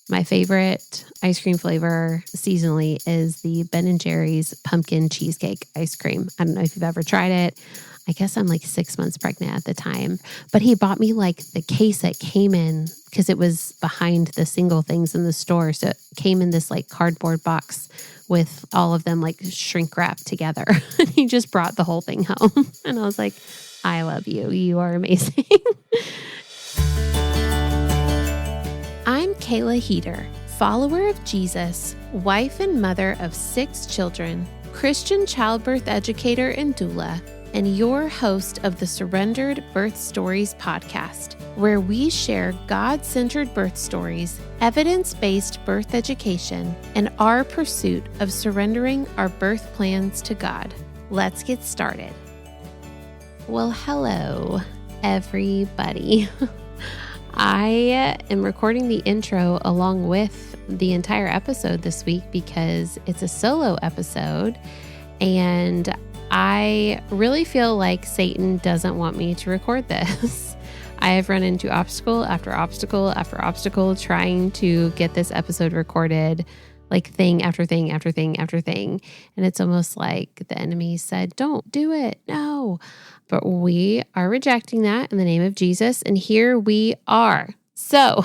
My favorite ice cream flavor seasonally is the Ben & Jerry's pumpkin cheesecake ice cream. I don't know if you've ever tried it. I guess I'm like 6 months pregnant at the time, but he bought me like the case that came in because it was behind the single things in the store. So it came in this like cardboard box with all of them like shrink wrapped together. And he just brought the whole thing home. And I was like, I love you. You are amazing. I'm Kayla Heeter, follower of Jesus, wife and mother of 6 children, Christian childbirth educator and doula, and your host of the Surrendered Birth Stories podcast, where we share God-centered birth stories, evidence-based birth education, and our pursuit of surrendering our birth plans to God. Let's get started. Well, hello, everybody. I am recording the intro along with the entire episode this week because it's a solo episode, and I really feel like Satan doesn't want me to record this. I have run into obstacle after obstacle after obstacle trying to get this episode recorded, like thing after thing after thing after thing. And it's almost like the enemy said, don't do it. No. But we are rejecting that in the name of Jesus. And here we are. So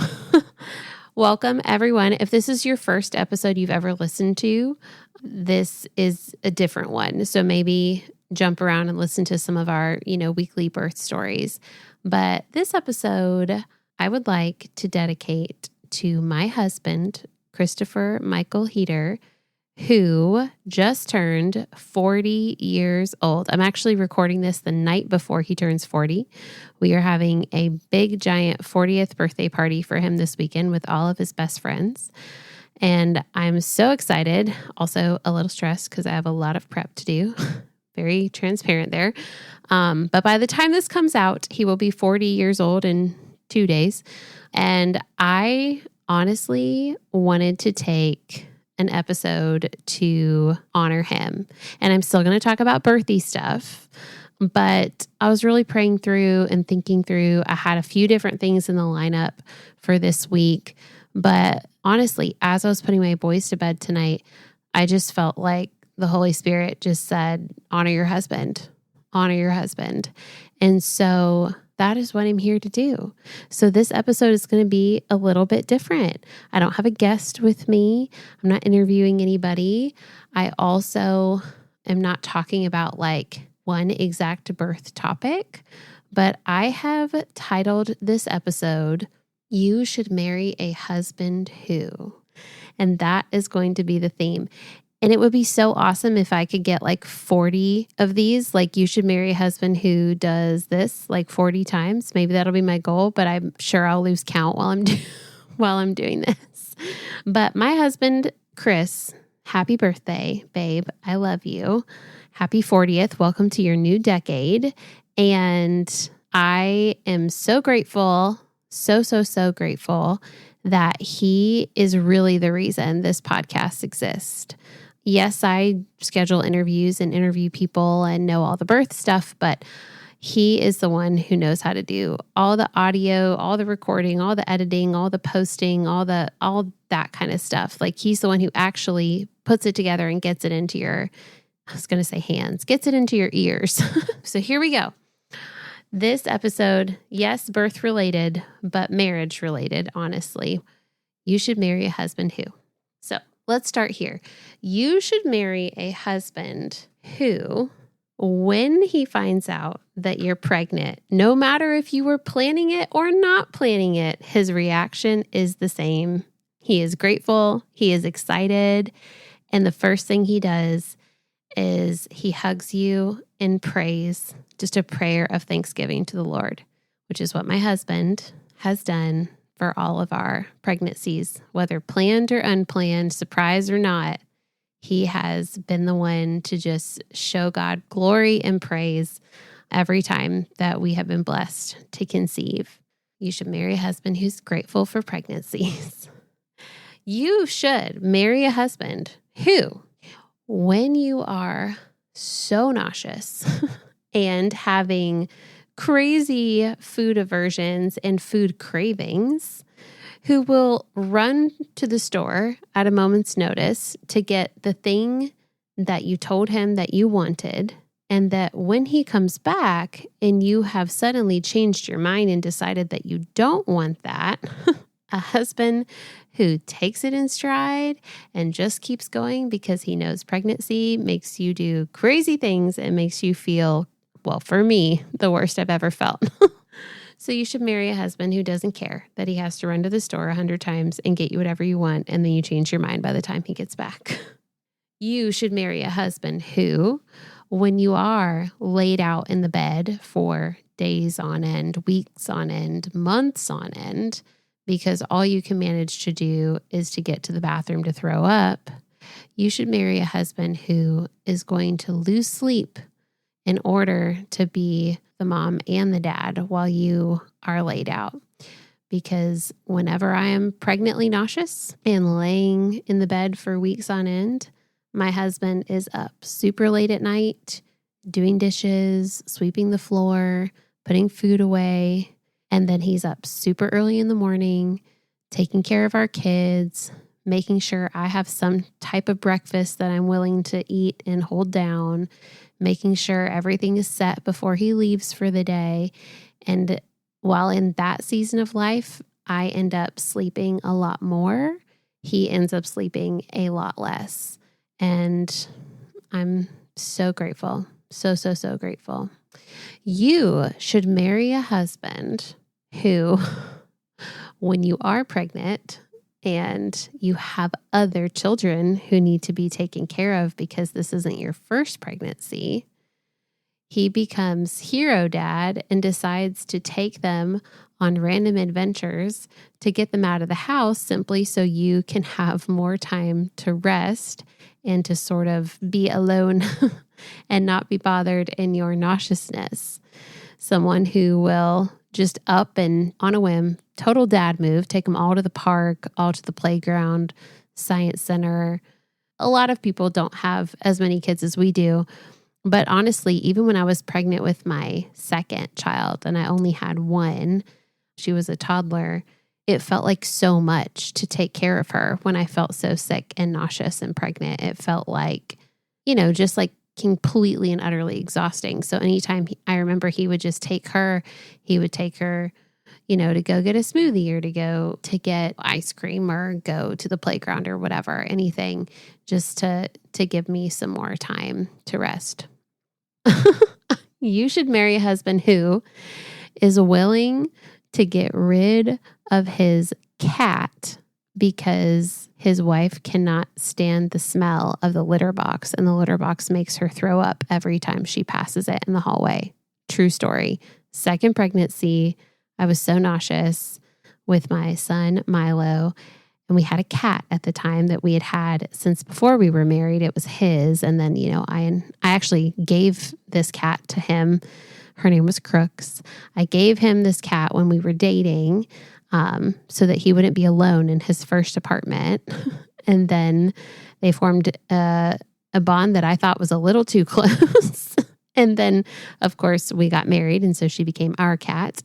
welcome, everyone. If this is your first episode you've ever listened to, this is a different one. So maybe jump around and listen to some of our, weekly birth stories. But this episode, I would like to dedicate to my husband, Christopher Michael Heeter, who just turned 40 years old. I'm actually recording this the night before he turns 40. We are having a big, giant 40th birthday party for him this weekend with all of his best friends. And I'm so excited, also a little stressed because I have a lot of prep to do. Very transparent there. But by the time this comes out, he will be 40 years old in 2 days. And I honestly wanted to take an episode to honor him. And I'm still going to talk about birthy stuff. But I was really praying through and thinking through. I had a few different things in the lineup for this week. But honestly, as I was putting my boys to bed tonight, I just felt like the Holy Spirit just said, honor your husband, honor your husband. And so that is what I'm here to do. So this episode is going to be a little bit different. I don't have a guest with me. I'm not interviewing anybody. I also am not talking about like one exact birth topic, but I have titled this episode, You Should Marry a Husband Who. And that is going to be the theme. And it would be so awesome if I could get like 40 of these, like you should marry a husband who does this like 40 times. Maybe that'll be my goal, but I'm sure I'll lose count while I'm doing this. But my husband, Chris, happy birthday, babe. I love you. Happy 40th. Welcome to your new decade. And I am so grateful, so grateful that he is really the reason this podcast exists. Yes, I schedule interviews and interview people and know all the birth stuff, but he is the one who knows how to do all the audio, all the recording, all the editing, all the posting, all that kind of stuff. Like he's the one who actually puts it together and gets it into your, I was going to say hands, gets it into your ears. So here we go. This episode, yes, birth related, but marriage related, honestly. You should marry a husband who. So let's start here. You should marry a husband who, when he finds out that you're pregnant, no matter if you were planning it or not planning it, his reaction is the same. He is grateful. He is excited. And the first thing he does is he hugs you and prays, just a prayer of thanksgiving to the Lord, which is what my husband has done for all of our pregnancies, whether planned or unplanned, surprise or not. He has been the one to just show God glory and praise every time that we have been blessed to conceive. You should marry a husband who's grateful for pregnancies. You should marry a husband who, when you are so nauseous and having crazy food aversions and food cravings, who will run to the store at a moment's notice to get the thing that you told him that you wanted, and that when he comes back and you have suddenly changed your mind and decided that you don't want that, a husband who takes it in stride and just keeps going because he knows pregnancy makes you do crazy things and makes you feel, well, for me, the worst I've ever felt. So you should marry a husband who doesn't care that he has to run to the store 100 times and get you whatever you want, and then you change your mind by the time he gets back. You should marry a husband who, when you are laid out in the bed for days on end, weeks on end, months on end, because all you can manage to do is to get to the bathroom to throw up, you should marry a husband who is going to lose sleep in order to be the mom and the dad while you are laid out. Because whenever I am pregnantly nauseous and laying in the bed for weeks on end, my husband is up super late at night, doing dishes, sweeping the floor, putting food away. And then he's up super early in the morning, taking care of our kids, making sure I have some type of breakfast that I'm willing to eat and hold down, making sure everything is set before he leaves for the day. And while in that season of life, I end up sleeping a lot more, he ends up sleeping a lot less. And I'm so grateful. So grateful. You should marry a husband who, when you are pregnant and you have other children who need to be taken care of because this isn't your first pregnancy, he becomes hero dad and decides to take them on random adventures to get them out of the house simply so you can have more time to rest and to sort of be alone and not be bothered in your nauseousness. Someone who will just up and on a whim, total dad move, take them all to the park, all to the playground, science center. A lot of people don't have as many kids as we do. But honestly, even when I was pregnant with my second child and I only had one, she was a toddler, it felt like so much to take care of her when I felt so sick and nauseous and pregnant. It felt like, just like completely and utterly exhausting. So anytime I remember he would just take her, to go get a smoothie or to go to get ice cream or go to the playground or whatever, anything just to give me some more time to rest. You should marry a husband who is willing to get rid of his cat because his wife cannot stand the smell of the litter box, and the litter box makes her throw up every time she passes it in the hallway. True story. Second pregnancy, I was so nauseous with my son, Milo, and we had a cat at the time that we had since before we were married. It was his. And then, I actually gave this cat to him. Her name was Crooks. I gave him this cat when we were dating so that he wouldn't be alone in his first apartment. And then they formed a bond that I thought was a little too close. And then, of course, we got married. And so she became our cat.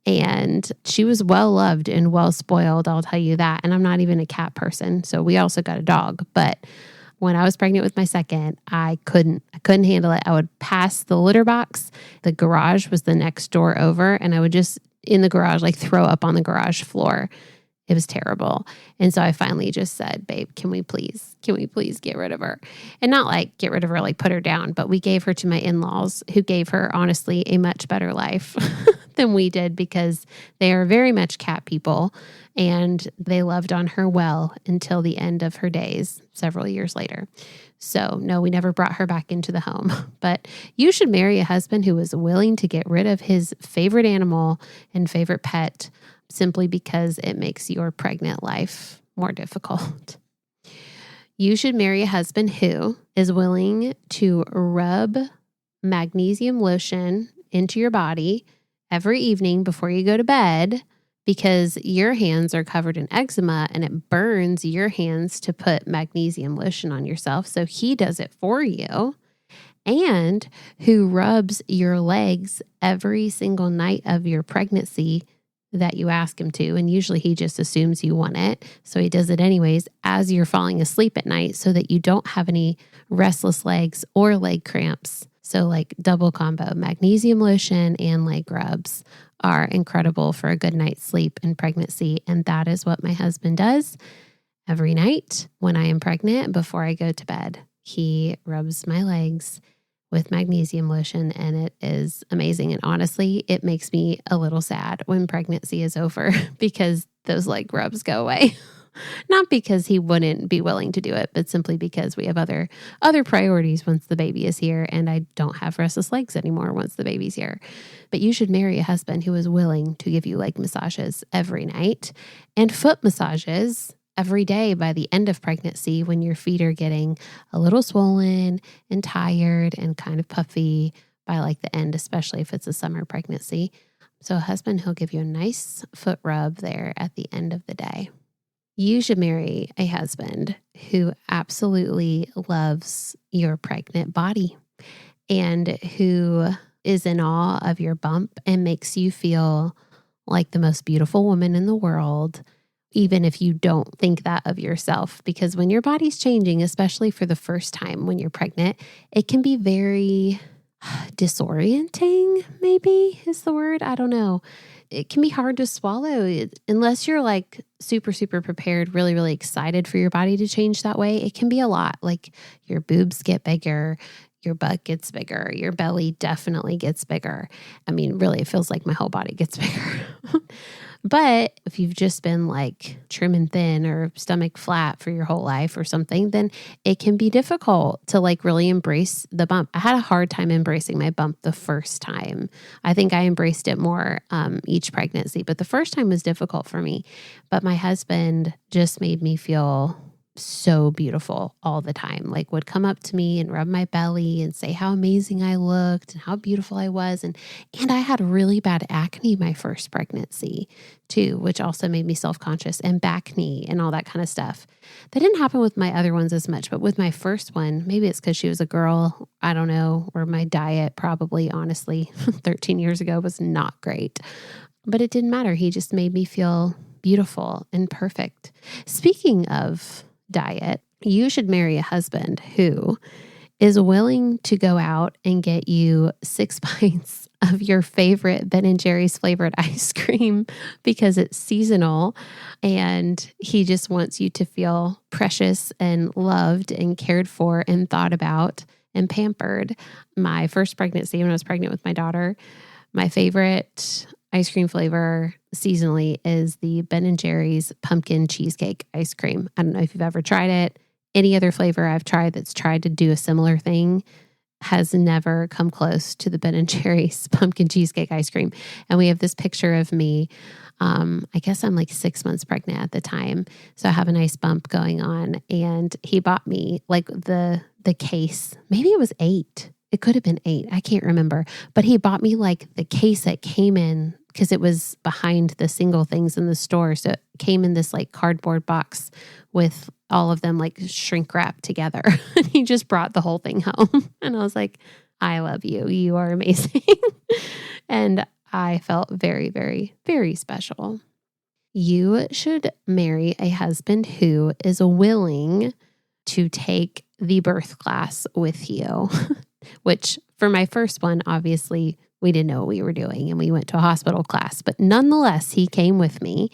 And she was well loved and well spoiled, I'll tell you that. And I'm not even a cat person. So we also got a dog. But when I was pregnant with my second, I couldn't handle it. I would pass the litter box. The garage was the next door over. And I would just in the garage, throw up on the garage floor. It was terrible. And so I finally just said, babe, can we please get rid of her? And not get rid of her, put her down, but we gave her to my in-laws who gave her, honestly, a much better life than we did because they are very much cat people and they loved on her well until the end of her days several years later. So no, we never brought her back into the home. But you should marry a husband who is willing to get rid of his favorite animal and favorite pet simply because it makes your pregnant life more difficult. You should marry a husband who is willing to rub magnesium lotion into your body every evening before you go to bed because your hands are covered in eczema and it burns your hands to put magnesium lotion on yourself. So he does it for you. And who rubs your legs every single night of your pregnancy that you ask him to. And usually he just assumes you want it. So he does it anyways as you're falling asleep at night so that you don't have any restless legs or leg cramps. So like double combo, magnesium lotion and leg rubs are incredible for a good night's sleep in pregnancy. And that is what my husband does every night when I am pregnant before I go to bed. He rubs my legs with magnesium lotion and it is amazing. And honestly, it makes me a little sad when pregnancy is over because those leg rubs go away. Not because he wouldn't be willing to do it, but simply because we have other priorities once the baby is here and I don't have restless legs anymore once the baby's here. But you should marry a husband who is willing to give you leg massages every night and foot massages every day by the end of pregnancy when your feet are getting a little swollen and tired and kind of puffy by like the end, especially if it's a summer pregnancy. So a husband, he'll give you a nice foot rub there at the end of the day. You should marry a husband who absolutely loves your pregnant body and who is in awe of your bump and makes you feel like the most beautiful woman in the world, even if you don't think that of yourself. Because when your body's changing, especially for the first time when you're pregnant, it can be very disorienting, maybe is the word. I don't know. It can be hard to swallow unless you're like super, super prepared, really, really excited for your body to change that way. It can be a lot. Like your boobs get bigger, your butt gets bigger, your belly definitely gets bigger. I mean, really, it feels like my whole body gets bigger. But if you've just been like trim and thin or stomach flat for your whole life or something, then it can be difficult to like really embrace the bump. I had a hard time embracing my bump the first time. I think I embraced it more each pregnancy, but the first time was difficult for me. But my husband just made me feel so beautiful all the time, like would come up to me and rub my belly and say how amazing I looked and how beautiful I was. And I had really bad acne my first pregnancy too, which also made me self-conscious, and back knee and all that kind of stuff. That didn't happen with my other ones as much, but with my first one, maybe it's because she was a girl, I don't know, or my diet probably, honestly, 13 years ago was not great, but it didn't matter. He just made me feel beautiful and perfect. Speaking of diet, you should marry a husband who is willing to go out and get you 6 pints of your favorite Ben & Jerry's flavored ice cream because it's seasonal and he just wants you to feel precious and loved and cared for and thought about and pampered. My first pregnancy, when I was pregnant with my daughter, my favorite ice cream flavor seasonally is the Ben & Jerry's pumpkin cheesecake ice cream. I don't know if you've ever tried it. Any other flavor I've tried that's tried to do a similar thing has never come close to the Ben & Jerry's pumpkin cheesecake ice cream. And we have this picture of me. I guess I'm like 6 months pregnant at the time. So I have a nice bump going on. And he bought me like the case. Maybe it was 8. It could have been 8. I can't remember. But he bought me like the case that came in because it was behind the single things in the store. So it came in this like cardboard box with all of them like shrink wrapped together. And he just brought the whole thing home. And I was like, I love you. You are amazing. And I felt very, very, very special. You should marry a husband who is willing to take the birth class with you, which for my first one, obviously, we didn't know what we were doing and we went to a hospital class, but nonetheless, he came with me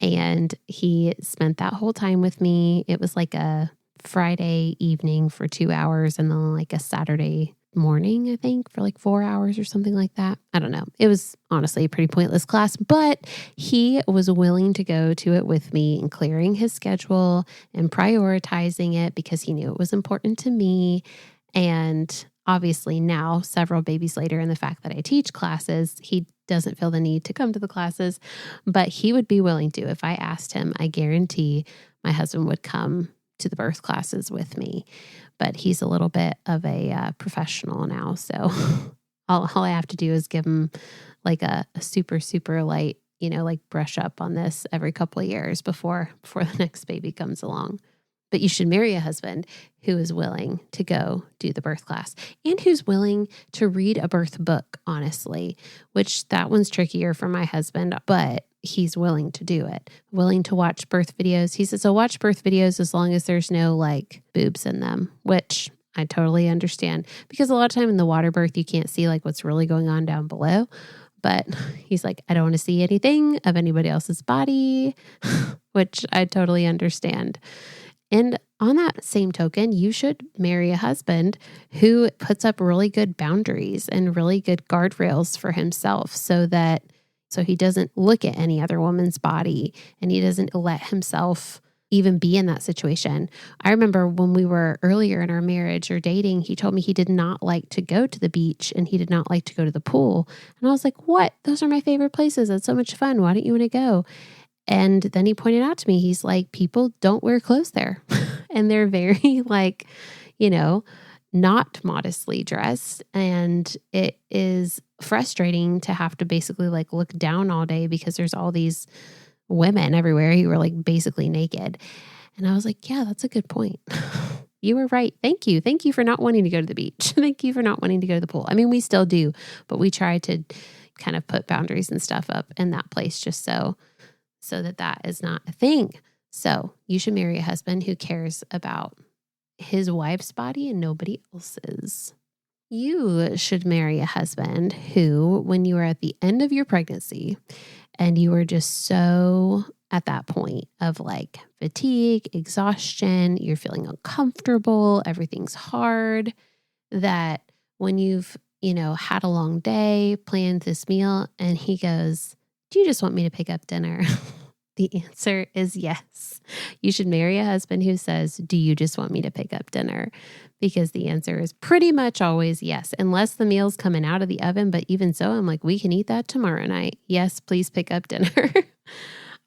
and he spent that whole time with me. It was like a Friday evening for 2 hours and then like a Saturday morning, I think, for like 4 hours or something like that. I don't know. It was honestly a pretty pointless class, but he was willing to go to it with me and clearing his schedule and prioritizing it because he knew it was important to me. And obviously now, several babies later, and the fact that I teach classes, he doesn't feel the need to come to the classes, but he would be willing to. If I asked him, I guarantee my husband would come to the birth classes with me. But he's a little bit of a professional now, so all I have to do is give him like a super, super light, like brush up on this every couple of years before the next baby comes along. But you should marry a husband who is willing to go do the birth class and who's willing to read a birth book, honestly, which that one's trickier for my husband. But he's willing to do it, willing to watch birth videos. He says, so watch birth videos as long as there's no like boobs in them, which I totally understand because a lot of time in the water birth, you can't see like what's really going on down below. But he's like, I don't want to see anything of anybody else's body, which I totally understand. And on that same token, you should marry a husband who puts up really good boundaries and really good guardrails for himself so he doesn't look at any other woman's body and he doesn't let himself even be in that situation. I remember when we were earlier in our marriage or dating, he told me he did not like to go to the beach and he did not like to go to the pool. And I was like, what? Those are my favorite places. That's so much fun. Why don't you want to go? And then he pointed out to me, he's like, people don't wear clothes there. And they're very like, not modestly dressed. And it is frustrating to have to basically like look down all day because there's all these women everywhere who were like basically naked. And I was like, yeah, that's a good point. You were right. Thank you. Thank you for not wanting to go to the beach. Thank you for not wanting to go to the pool. I mean, we still do, but we try to kind of put boundaries and stuff up in that place just so that is not a thing. So you should marry a husband who cares about his wife's body and nobody else's. You should marry a husband who, when you are at the end of your pregnancy and you are just so at that point of like fatigue, exhaustion, you're feeling uncomfortable, everything's hard, that when you've, had a long day, planned this meal, and he goes, do you just want me to pick up dinner? The answer is yes. You should marry a husband who says, do you just want me to pick up dinner? Because the answer is pretty much always yes, unless the meal's coming out of the oven. But even so, I'm like, we can eat that tomorrow night. Yes, please pick up dinner.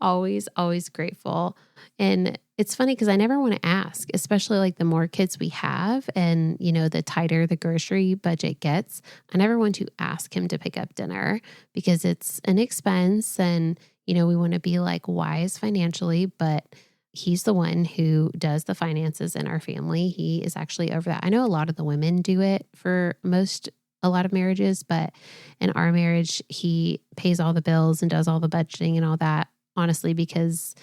Always, always grateful. And it's funny because I never want to ask, especially like the more kids we have and, the tighter the grocery budget gets, I never want to ask him to pick up dinner because it's an expense and, we want to be like wise financially, but he's the one who does the finances in our family. He is actually over that. I know a lot of the women do it for a lot of marriages, but in our marriage, he pays all the bills and does all the budgeting and all that, honestly, because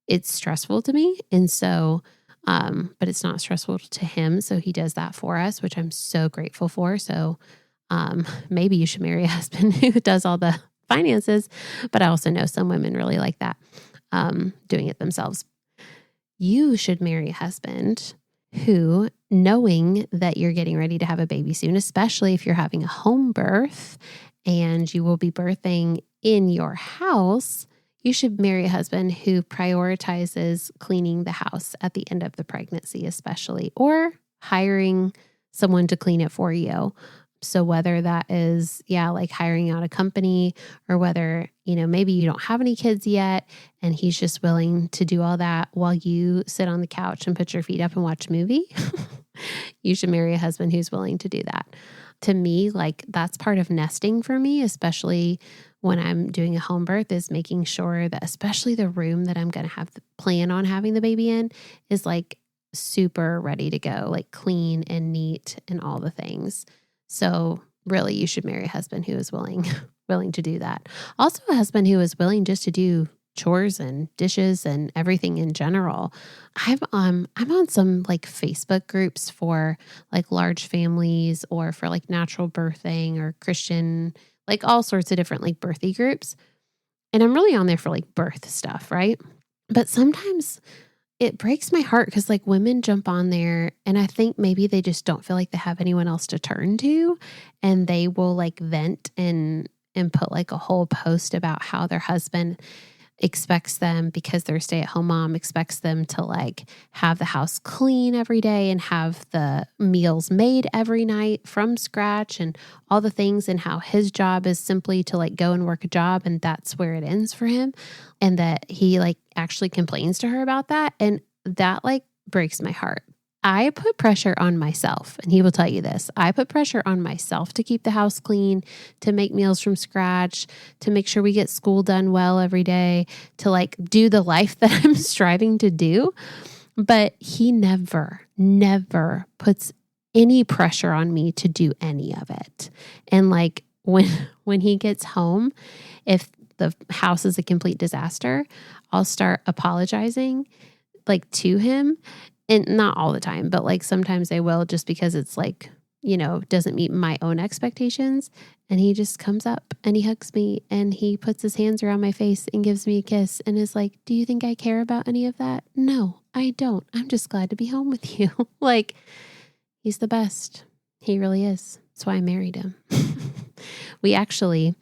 it's stressful to me. And so, but it's not stressful to him. So he does that for us, which I'm so grateful for. So maybe you should marry a husband who does all the finances, but I also know some women really like that, doing it themselves. You should marry a husband who, knowing that you're getting ready to have a baby soon, especially if you're having a home birth and you will be birthing in your house, you should marry a husband who prioritizes cleaning the house at the end of the pregnancy, especially, or hiring someone to clean it for you. So whether that is, like hiring out a company or whether, maybe you don't have any kids yet and he's just willing to do all that while you sit on the couch and put your feet up and watch a movie, you should marry a husband who's willing to do that. To me, like that's part of nesting for me, especially when I'm doing a home birth, is making sure that especially the room that I'm going to plan on having the baby in is like super ready to go, like clean and neat and all the things. So really, you should marry a husband who is willing to do that. Also, a husband who is willing just to do chores and dishes and everything in general. I'm on some like Facebook groups for like large families or for like natural birthing or Christian, like all sorts of different like birthy groups. And I'm really on there for like birth stuff, right? But sometimes it breaks my heart because like women jump on there and I think maybe they just don't feel like they have anyone else to turn to, and they will like vent and put like a whole post about how their husband expects them, because they're a stay-at-home mom, expects them to like have the house clean every day and have the meals made every night from scratch and all the things, and how his job is simply to like go and work a job and that's where it ends for him. And that he like actually complains to her about that. And that like breaks my heart. I put pressure on myself, and he will tell you this. I put pressure on myself to keep the house clean, to make meals from scratch, to make sure we get school done well every day, to like do the life that I'm striving to do. But he never puts any pressure on me to do any of it. And like when he gets home, if the house is a complete disaster, I'll start apologizing like to him, and not all the time, but like sometimes I will, just because it's like, doesn't meet my own expectations. And he just comes up and he hugs me and he puts his hands around my face and gives me a kiss and is like, do you think I care about any of that? No, I don't. I'm just glad to be home with you. Like, he's the best. He really is. That's why I married him. We actually,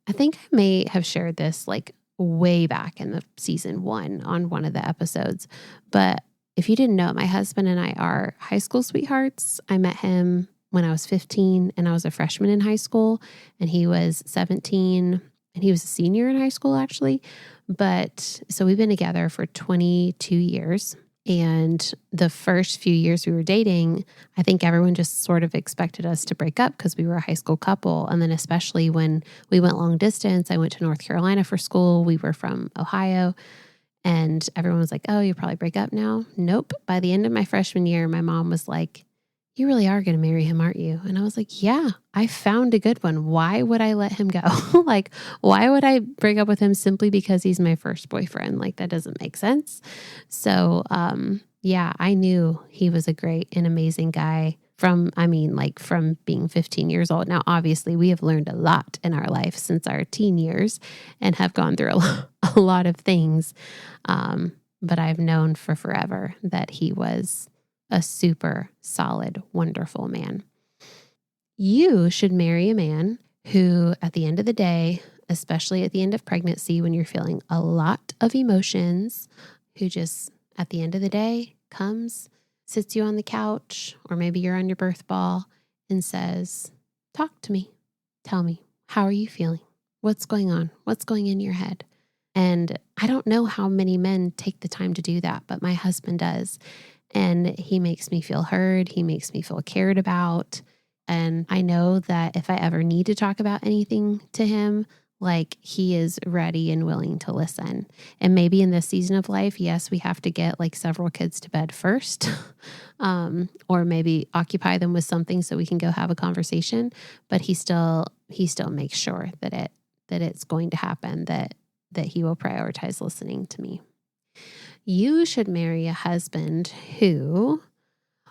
I think I may have shared this like way back in the season 1 on one of the episodes, but if you didn't know, my husband and I are high school sweethearts. I met him when I was 15 and I was a freshman in high school, and he was 17 and he was a senior in high school actually. But so we've been together for 22 years. And the first few years we were dating, I think everyone just sort of expected us to break up because we were a high school couple. And then especially when we went long distance, I went to North Carolina for school. We were from Ohio. And everyone was like, oh, you'll probably break up now. Nope. By the end of my freshman year, my mom was like, you really are going to marry him, aren't you? And I was like, yeah, I found a good one. Why would I let him go? Like, why would I break up with him simply because he's my first boyfriend? Like, that doesn't make sense. So, yeah, I knew he was a great and amazing guy from being 15 years old. Now, obviously, we have learned a lot in our life since our teen years and have gone through a lot of things. But I've known for forever that he was a super solid, wonderful man. You should marry a man who, at the end of the day, especially at the end of pregnancy, when you're feeling a lot of emotions, who just, at the end of the day, comes, sits you on the couch, or maybe you're on your birth ball and says, talk to me. Tell me, how are you feeling? What's going on? What's going in your head? And I don't know how many men take the time to do that, but my husband does. And he makes me feel heard. He makes me feel cared about. And I know that if I ever need to talk about anything to him, like, he is ready and willing to listen. And maybe in this season of life, yes, we have to get like several kids to bed first, or maybe occupy them with something so we can go have a conversation. But he still makes sure that it's going to happen, that he will prioritize listening to me. You should marry a husband who,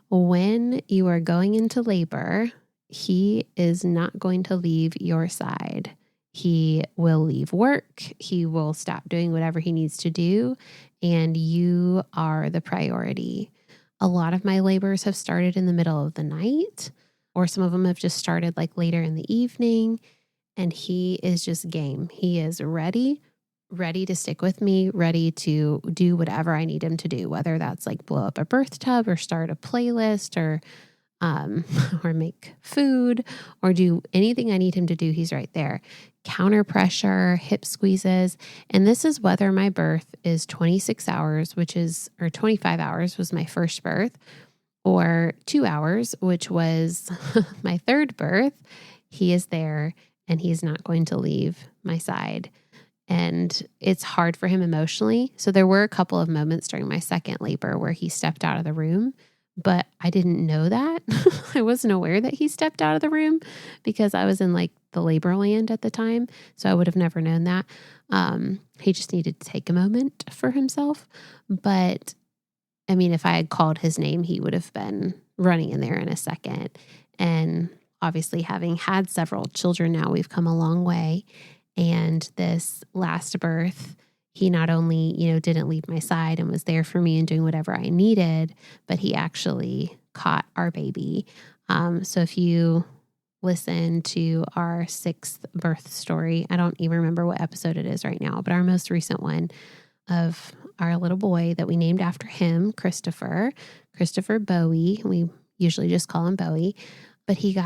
when you are going into labor, he is not going to leave your side. He will leave work. He will stop doing whatever he needs to do. And you are the priority. A lot of my labors have started in the middle of the night, or some of them have just started like later in the evening. And he is just game. He is ready to stick with me, ready to do whatever I need him to do, whether that's like blow up a birth tub or start a playlist or make food or do anything I need him to do. He's right there. Counter pressure, hip squeezes. And this is whether my birth is 26 hours, or 25 hours was my first birth, or 2 hours, which was my third birth. He is there and he's not going to leave my side. And it's hard for him emotionally. So there were a couple of moments during my second labor where he stepped out of the room, but I didn't know that. I wasn't aware that he stepped out of the room because I was in like the labor land at the time. So I would have never known that. He just needed to take a moment for himself. But I mean, if I had called his name, he would have been running in there in a second. And obviously, having had several children now, we've come a long way. And this last birth, he not only, didn't leave my side and was there for me and doing whatever I needed, but he actually caught our baby. So if you listen to our 6th birth story, I don't even remember what episode it is right now, but our most recent one of our little boy that we named after him, Christopher Bowie. We usually just call him Bowie. But he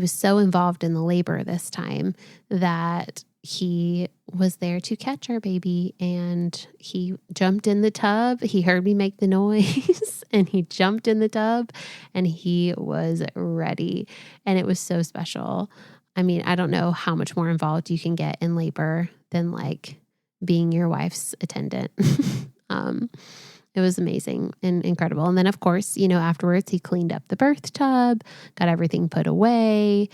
was so involved in the labor this time that he was there to catch our baby, and he jumped in the tub. He heard me make the noise and he jumped in the tub and he was ready. And it was so special. I mean, I don't know how much more involved you can get in labor than like being your wife's attendant. It was amazing and incredible. And then, of course, afterwards, he cleaned up the birth tub, got everything put away,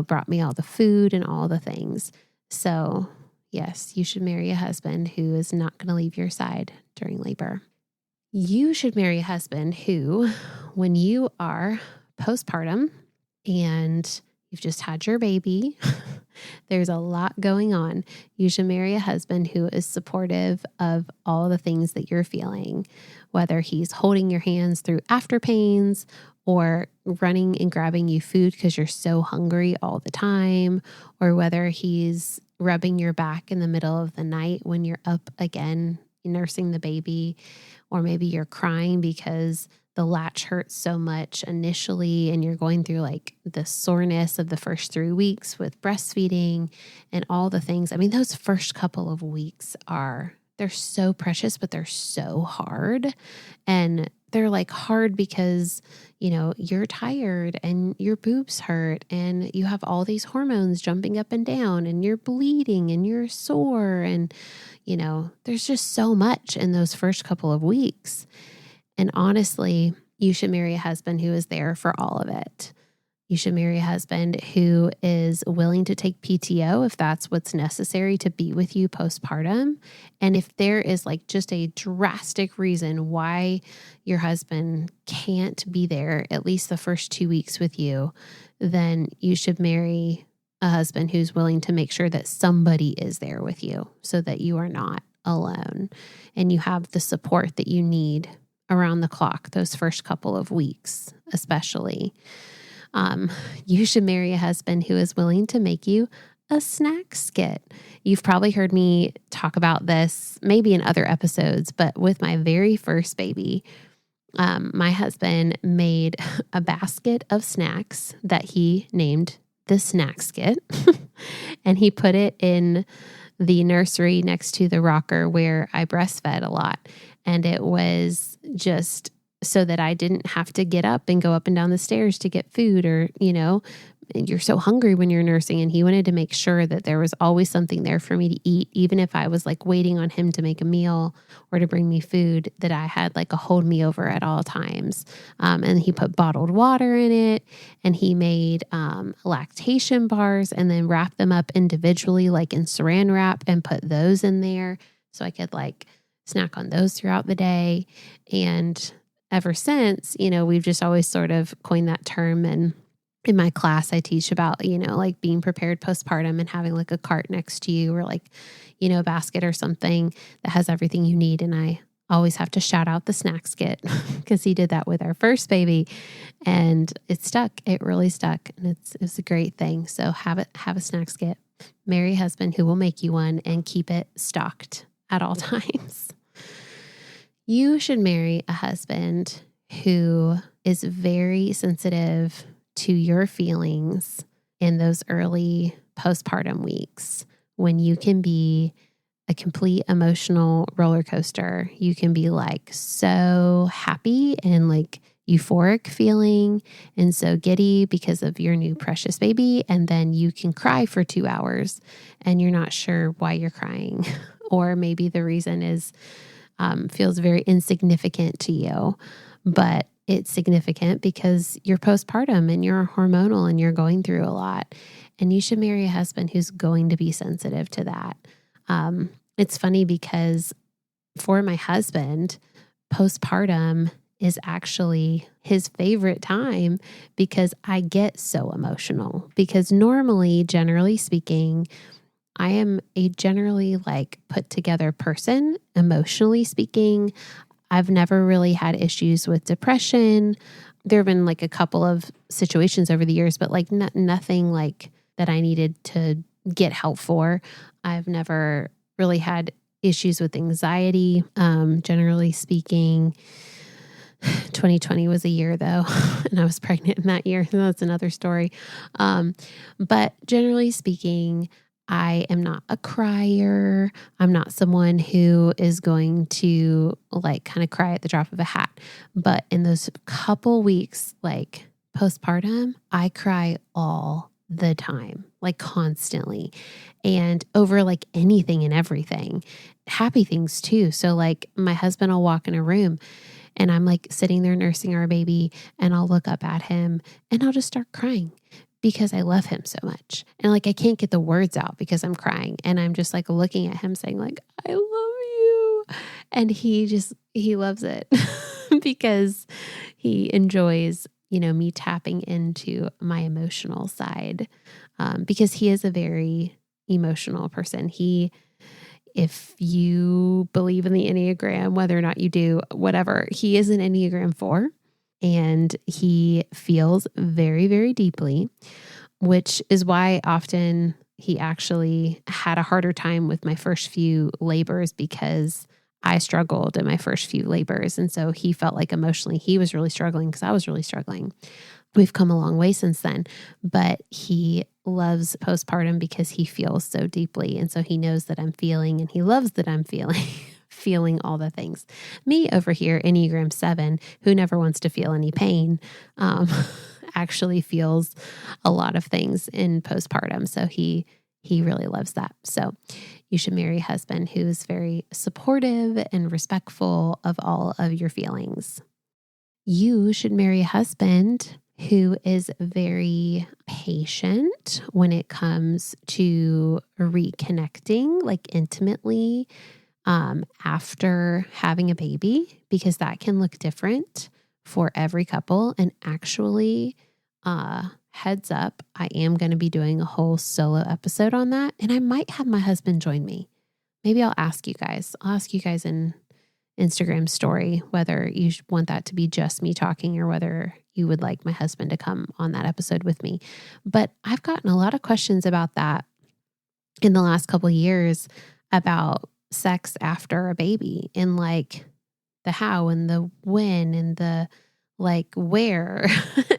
brought me all the food and all the things. So, Yes, you should marry a husband who is not going to leave your side during labor. You should marry a husband who, when you are postpartum and you've just had your baby, there's a lot going on. You should marry a husband who is supportive of all the things that you're feeling, whether he's holding your hands through after pains or running and grabbing you food because you're so hungry all the time, or whether he's rubbing your back in the middle of the night when you're up again nursing the baby, or maybe you're crying because the latch hurts so much initially and you're going through like the soreness of the first 3 weeks with breastfeeding and all the things. I mean, those first couple of weeks they're so precious, but they're so hard. And they're like hard because, you're tired and your boobs hurt and you have all these hormones jumping up and down and you're bleeding and you're sore. And, there's just so much in those first couple of weeks. And honestly, you should marry a husband who is there for all of it. You should marry a husband who is willing to take PTO if that's what's necessary to be with you postpartum. And if there is like just a drastic reason why your husband can't be there at least the first 2 weeks with you, then you should marry a husband who's willing to make sure that somebody is there with you so that you are not alone and you have the support that you need around the clock those first couple of weeks, especially. You should marry a husband who is willing to make you a snack skit. You've probably heard me talk about this maybe in other episodes, but with my very first baby, my husband made a basket of snacks that he named the snack skit, and he put it in the nursery next to the rocker where I breastfed a lot. And it was just so that I didn't have to get up and go up and down the stairs to get food, or, you're so hungry when you're nursing. And he wanted to make sure that there was always something there for me to eat, even if I was like waiting on him to make a meal or to bring me food, that I had like a hold me over at all times. And he put bottled water in it, and he made lactation bars and then wrapped them up individually, like in saran wrap, and put those in there so I could like snack on those throughout the day. And ever since, we've just always sort of coined that term. And in my class, I teach about, like being prepared postpartum and having like a cart next to you, or like, a basket or something that has everything you need. And I always have to shout out the snack skit because he did that with our first baby, and it stuck. It really stuck. And it's a great thing. So have a snack skit, marry a husband who will make you one, and keep it stocked at all times. You should marry a husband who is very sensitive to your feelings in those early postpartum weeks when you can be a complete emotional roller coaster. You can be like so happy and like euphoric feeling and so giddy because of your new precious baby. And then you can cry for 2 hours and you're not sure why you're crying. Or maybe the reason is feels very insignificant to you, but it's significant because you're postpartum and you're hormonal and you're going through a lot. And you should marry a husband who's going to be sensitive to that. It's funny because for my husband, postpartum is actually his favorite time because I get so emotional. Because normally, generally speaking, I am a generally like put together person, emotionally speaking. I've never really had issues with depression. There have been like a couple of situations over the years, but like nothing like that I needed to get help for. I've never really had issues with anxiety, generally speaking. 2020 was a year though, and I was pregnant in that year. That's another story. But generally speaking, I am not a crier. I'm not someone who is going to like kind of cry at the drop of a hat. But in those couple weeks, like postpartum, I cry all the time, like constantly, and over like anything and everything, happy things too. So like my husband will walk in a room and I'm like sitting there nursing our baby, and I'll look up at him and I'll just start crying because I love him so much. And like, I can't get the words out because I'm crying. And I'm just like looking at him saying like, I love you. And he loves it because he enjoys, me tapping into my emotional side, because he is a very emotional person. If you believe in the Enneagram, whether or not you do, whatever, he is an Enneagram 4, and he feels very, very deeply, which is why often he actually had a harder time with my first few labors, because I struggled in my first few labors. And so he felt like emotionally he was really struggling because I was really struggling. We've come a long way since then, but he loves postpartum because he feels so deeply. And so he knows that I'm feeling, and he loves that I'm feeling, feeling all the things. Me over here, Enneagram 7, who never wants to feel any pain, actually feels a lot of things in postpartum. So he really loves that. So you should marry a husband who is very supportive and respectful of all of your feelings. You should marry a husband who is very patient when it comes to reconnecting, like intimately, after having a baby, because that can look different for every couple. And actually, heads up, I am going to be doing a whole solo episode on that. And I might have my husband join me. Maybe I'll ask you guys. I'll ask you guys in Instagram story whether you want that to be just me talking or whether you would like my husband to come on that episode with me. But I've gotten a lot of questions about that in the last couple of years about sex after a baby, and like the how and the when and the like where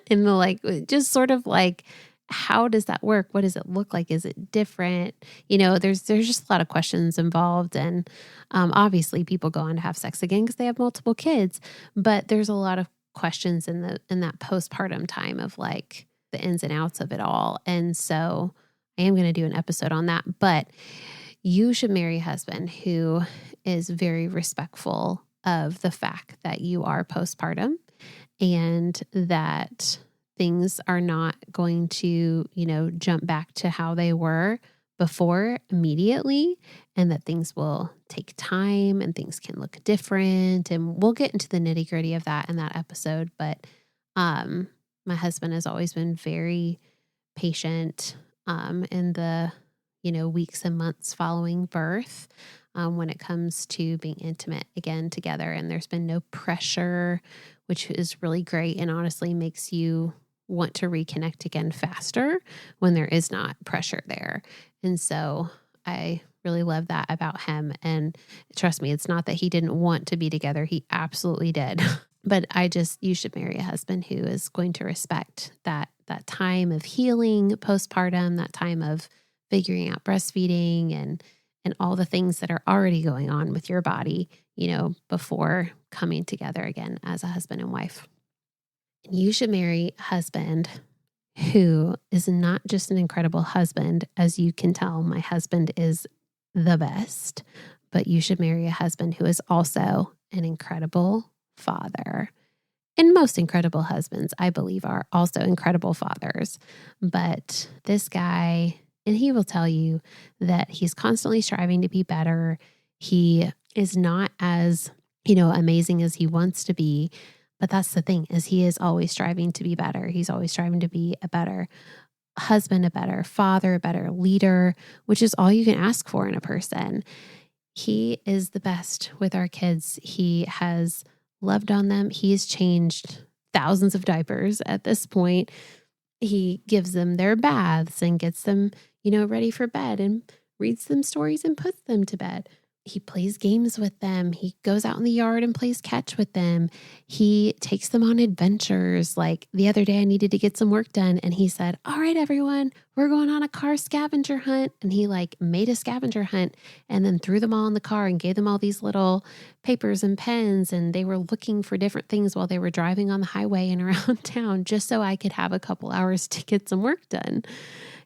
and the like, just sort of like, how does that work? What does it look like? Is it different? There's just a lot of questions involved. And obviously people go on to have sex again because they have multiple kids, but there's a lot of questions in that postpartum time of like the ins and outs of it all. And so I am going to do an episode on that, but you should marry a husband who is very respectful of the fact that you are postpartum and that things are not going to, jump back to how they were before immediately, and that things will take time and things can look different. And we'll get into the nitty gritty of that in that episode. But my husband has always been very patient in the, weeks and months following birth when it comes to being intimate again together. And there's been no pressure, which is really great and honestly makes you want to reconnect again faster when there is not pressure there. And so I really love that about him. And trust me, it's not that he didn't want to be together. He absolutely did. But you should marry a husband who is going to respect that time of healing postpartum, that time of figuring out breastfeeding and all the things that are already going on with your body, before coming together again as a husband and wife. You should marry a husband who is not just an incredible husband. As you can tell, my husband is the best, but you should marry a husband who is also an incredible father. And most incredible husbands, I believe, are also incredible fathers. But this guy, and he will tell you that he's constantly striving to be better. He is not as, amazing as he wants to be. But that's the thing, is he is always striving to be better. He's always striving to be a better husband, a better father, a better leader, which is all you can ask for in a person. He is the best with our kids. He has loved on them. He's changed thousands of diapers at this point. He gives them their baths and gets them, ready for bed and reads them stories and puts them to bed. He plays games with them. He goes out in the yard and plays catch with them. He takes them on adventures. Like the other day, I needed to get some work done. And he said, all right, everyone, we're going on a car scavenger hunt. And he made a scavenger hunt and then threw them all in the car and gave them all these little papers and pens. And they were looking for different things while they were driving on the highway and around town, just so I could have a couple hours to get some work done.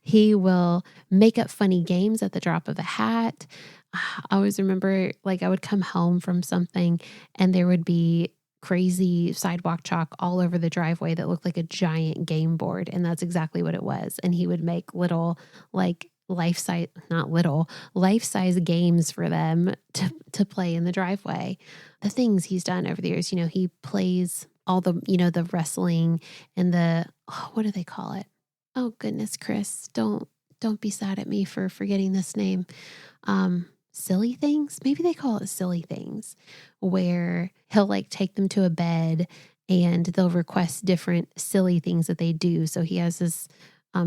He will make up funny games at the drop of a hat. I always remember I would come home from something and there would be crazy sidewalk chalk all over the driveway that looked like a giant game board. And that's exactly what it was. And he would make little like life-size games for them to play in the driveway. The things he's done over the years, he plays all the, the wrestling and what do they call it? Oh goodness, Chris, don't be sad at me for forgetting this name. Silly things. Maybe they call it silly things, where he'll like take them to a bed and they'll request different silly things that they do. So he has this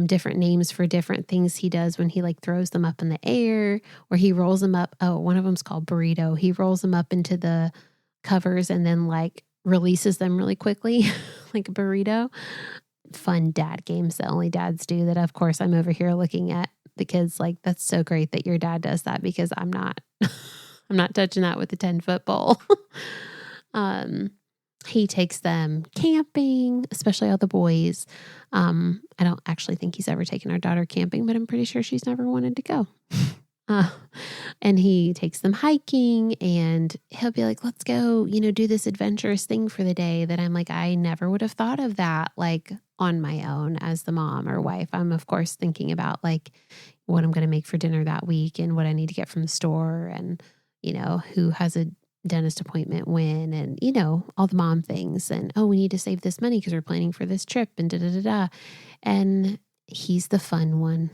different names for different things he does when he like throws them up in the air, or he rolls them up. Oh, one of them's called burrito. He rolls them up into the covers and then like releases them really quickly, like a burrito. Fun dad games that only dads do, that of course I'm over here looking at the kids like, that's so great that your dad does that, because I'm not I'm not touching that with a 10-foot pole. He takes them camping, especially all the boys. I don't actually think he's ever taken our daughter camping, but I'm pretty sure she's never wanted to go. And he takes them hiking, and he'll be like, let's go, do this adventurous thing for the day, that I'm like, I never would have thought of that, like on my own as the mom or wife. I'm of course thinking about like what I'm going to make for dinner that week and what I need to get from the store, and, who has a dentist appointment when, and, all the mom things, and, oh, we need to save this money because we're planning for this trip, and da-da-da-da. And he's the fun one.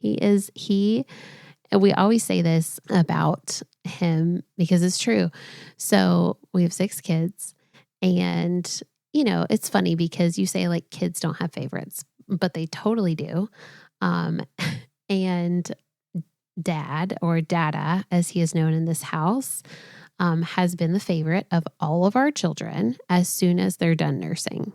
And we always say this about him because it's true. So we have 6 kids, and, it's funny because you say like kids don't have favorites, but they totally do. And dad, or dada, as he is known in this house, has been the favorite of all of our children as soon as they're done nursing.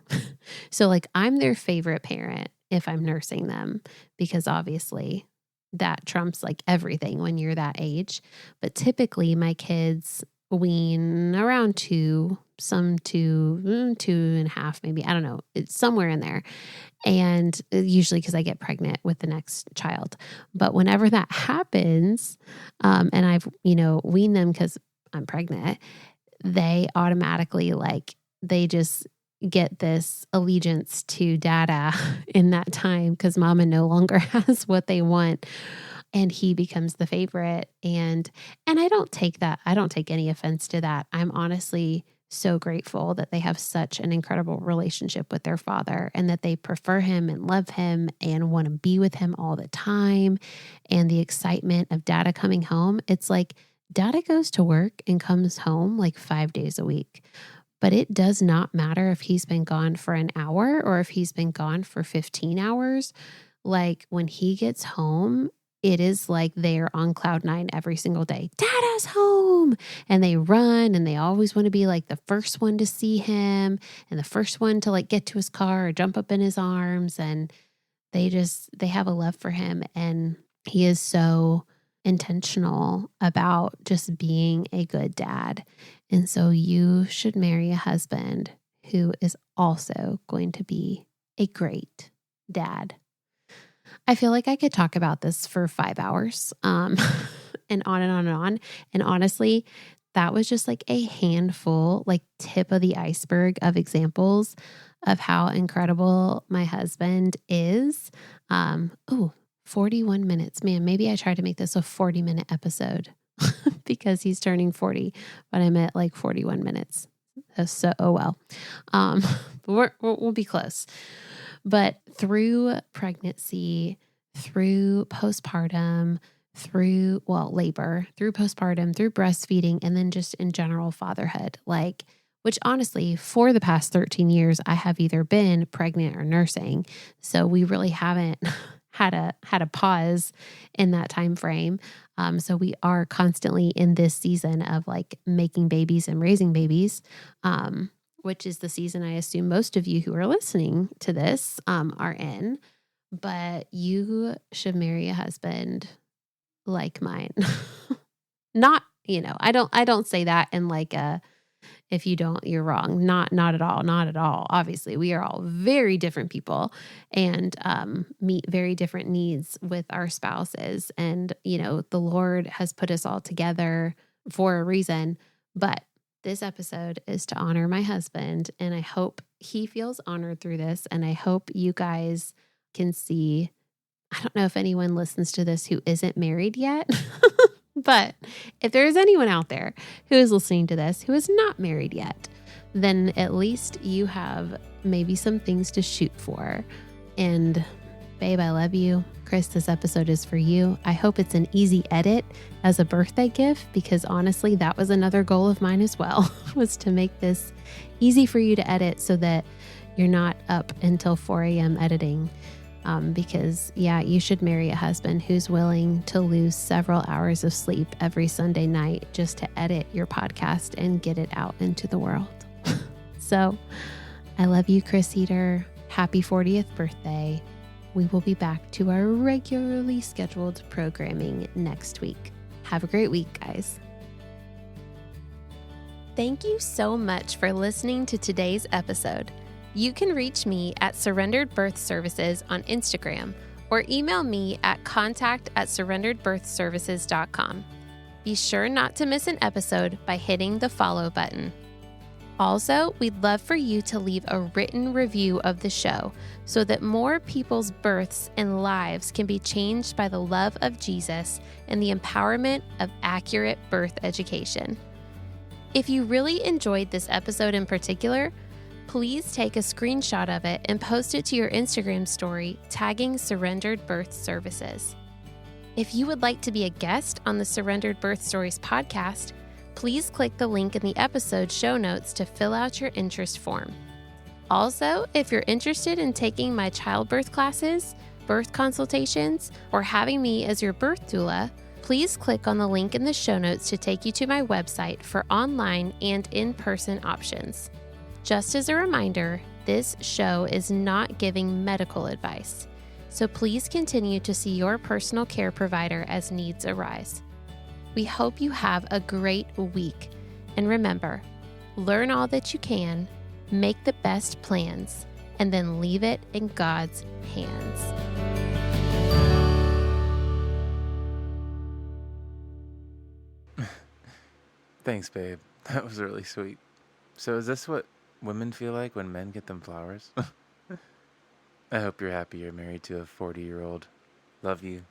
So like I'm their favorite parent if I'm nursing them, because obviously that trumps like everything when you're that age. But typically my kids wean around 2, some 2.5, maybe. I don't know. It's somewhere in there. And usually because I get pregnant with the next child. But whenever that happens, and I've, weaned them because I'm pregnant, they automatically they just get this allegiance to dada in that time, because mama no longer has what they want, and he becomes the favorite. And I don't take any offense to that. I'm honestly so grateful that they have such an incredible relationship with their father, and that they prefer him and love him and want to be with him all the time. And the excitement of dada coming home, it's like dada goes to work and comes home like 5 days a week. But it does not matter if he's been gone for an hour or if he's been gone for 15 hours. Like when he gets home, it is like they're on cloud 9 every single day. Dada's home. And they run, and they always want to be like the first one to see him and the first one to like get to his car or jump up in his arms. And they have a love for him. And he is so intentional about just being a good dad. And so you should marry a husband who is also going to be a great dad. I feel like I could talk about this for 5 hours, and on and on and on. And honestly, that was just like a handful, like tip of the iceberg of examples of how incredible my husband is. 41 minutes. Man, maybe I tried to make this a 40-minute episode because he's turning 40, but I'm at like 41 minutes. So, oh well. We'll be close. But through pregnancy, through postpartum, through labor, through postpartum, through breastfeeding, and then just in general fatherhood, which honestly, for the past 13 years, I have either been pregnant or nursing. So we really haven't had a pause in that time frame. So we are constantly in this season of making babies and raising babies, which is the season I assume most of you who are listening to this are in. But you should marry a husband like mine. Not, I don't say that in if you don't, you're wrong. Not at all. Not at all. Obviously, we are all very different people and meet very different needs with our spouses. And, the Lord has put us all together for a reason. But This episode is to honor my husband, and I hope he feels honored through this. And I hope you guys can see, I don't know if anyone listens to this who isn't married yet, but if there is anyone out there who is listening to this who is not married yet, then at least you have maybe some things to shoot for. And babe, I love you. Chris, this episode is for you. I hope it's an easy edit as a birthday gift, because honestly, that was another goal of mine as well, was to make this easy for you to edit so that you're not up until 4 a.m. editing. Because you should marry a husband who's willing to lose several hours of sleep every Sunday night just to edit your podcast and get it out into the world. So I love you, Chris Heeter. Happy 40th birthday. We will be back to our regularly scheduled programming next week. Have a great week, guys. Thank you so much for listening to today's episode. You can reach me at Surrendered Birth Services on Instagram or email me at contact@surrenderedbirthservices.com. Be sure not to miss an episode by hitting the follow button. Also, we'd love for you to leave a written review of the show so that more people's births and lives can be changed by the love of Jesus and the empowerment of accurate birth education. If you really enjoyed this episode in particular, please take a screenshot of it and post it to your Instagram story, tagging Surrendered Birth Services. If you would like to be a guest on the Surrendered Birth Stories podcast, please click the link in the episode show notes to fill out your interest form. Also, if you're interested in taking my childbirth classes, birth consultations, or having me as your birth doula, please click on the link in the show notes to take you to my website for online and in-person options. Just as a reminder, this show is not giving medical advice, so please continue to see your personal care provider as needs arise. We hope you have a great week, and remember, learn all that you can, make the best plans, and then leave it in God's hands. Thanks, babe. That was really sweet. So is this what women feel like when men get them flowers? I hope you're happy you're married to a 40-year-old. Love you.